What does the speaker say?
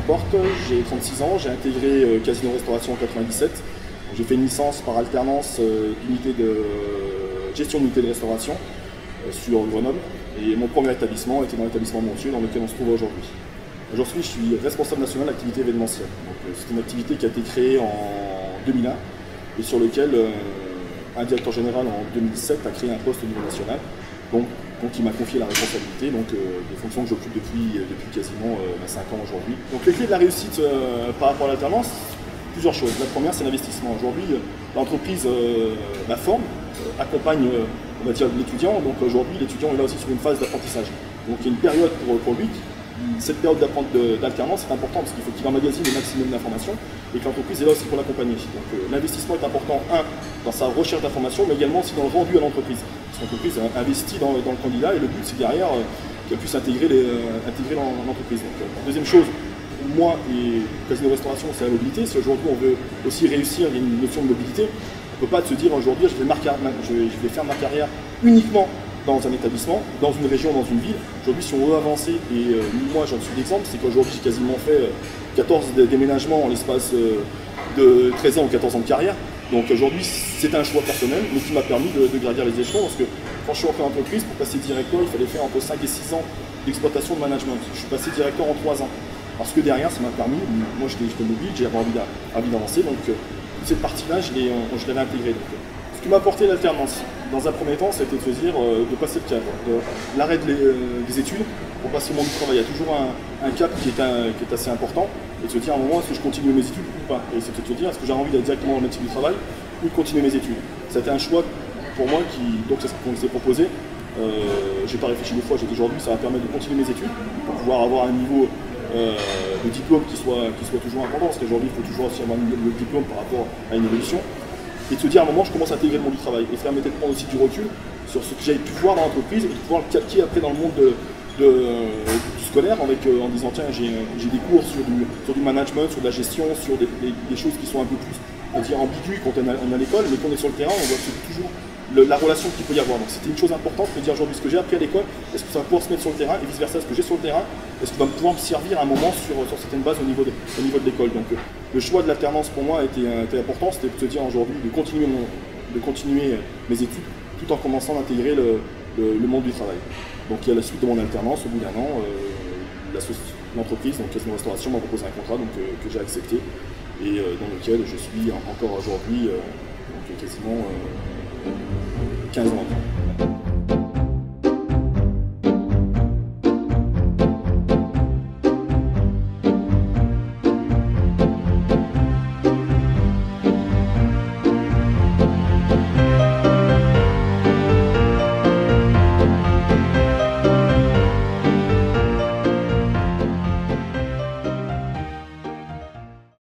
Laporte, j'ai 36 ans, j'ai intégré Casino Restauration en 97. J'ai fait une licence par alternance d'unité de gestion d'unité de restauration sur Grenoble. Et mon premier établissement était dans l'établissement Montieu dans lequel on se trouve aujourd'hui. Aujourd'hui, je suis responsable national d'activité événementielle. C'est une activité qui a été créée en 2001 et sur lequel un directeur général en 2007 a créé un poste au niveau national. Donc il m'a confié la responsabilité, des fonctions que j'occupe depuis quasiment 5 ans aujourd'hui. Donc les clés de la réussite par rapport à l'alternance, plusieurs choses. La première, c'est l'investissement. Aujourd'hui, l'entreprise forme, accompagne on va dire l'étudiant. Donc aujourd'hui, l'étudiant est là aussi sur une phase d'apprentissage. Donc il y a une période pour lui. Cette période d'alternance est importante parce qu'il faut qu'il emmagasine le maximum d'informations et que l'entreprise est là aussi pour l'accompagner. Donc l'investissement est important, dans sa recherche d'informations, mais également aussi dans le rendu à l'entreprise. Parce que l'entreprise investit dans le candidat et le but c'est derrière qu'elle puisse intégrer l'entreprise. Deuxième chose, pour moi et Casino Restauration, c'est la mobilité. Si aujourd'hui on veut aussi réussir, il y a une notion de mobilité. On ne peut pas se dire aujourd'hui je vais faire ma carrière uniquement dans un établissement, dans une région, dans une ville. Aujourd'hui, si on veut avancer, et moi j'en suis l'exemple, c'est qu'aujourd'hui j'ai quasiment fait 14 déménagements en l'espace de 13 ans ou 14 ans de carrière. Donc aujourd'hui, c'est un choix personnel, mais qui m'a permis de gravir les échelons, parce que quand je suis rentré en entreprise, pour passer directeur, il fallait faire entre 5 et 6 ans d'exploitation de management. Je suis passé directeur en 3 ans. Parce que derrière, ça m'a permis, moi j'étais mobile, j'avais envie d'avancer, donc cette partie-là, je l'avais intégrée. Ce qui m'a apporté l'alternance, dans un premier temps, c'était de se dire de passer le cap, l'arrêt des études pour passer au monde du travail. Il y a toujours un cap qui est assez important, et de se dire à un moment, est-ce que je continue mes études ou pas? Et c'était de se dire, est-ce que j'ai envie d'aller directement dans le métier du travail ou de continuer mes études? C'était un choix pour moi donc c'est ce qu'on s'est proposé. Je n'ai pas réfléchi deux fois, j'ai dit aujourd'hui, ça va permettre de continuer mes études pour pouvoir avoir un niveau de diplôme qui soit toujours important, parce qu'aujourd'hui, il faut toujours aussi avoir le diplôme par rapport à une évolution. Et de se dire à un moment, je commence à intégrer le monde du travail. Et ça permettait de prendre aussi du recul sur ce que j'avais pu voir dans l'entreprise et de pouvoir le calquer après dans le monde du scolaire en disant tiens, j'ai des cours sur du management, sur de la gestion, sur des choses qui sont un peu plus ambiguës quand on est à l'école, mais quand on est sur le terrain, on voit toujours la relation qu'il peut y avoir. Donc c'était une chose importante de dire aujourd'hui ce que j'ai appris à l'école, est-ce que ça va pouvoir se mettre sur le terrain, et vice versa, ce que j'ai sur le terrain, est-ce que ça va pouvoir me servir à un moment sur certaines bases au niveau de l'école. Donc le choix de l'alternance pour moi était important, c'était de se dire aujourd'hui de continuer mes études tout en commençant à intégrer le monde du travail. Donc il y a la suite de mon alternance, au bout d'un an, l'entreprise, donc Casino Restauration, m'a proposé un contrat que j'ai accepté et dans lequel je suis encore aujourd'hui, quasiment 15 ans.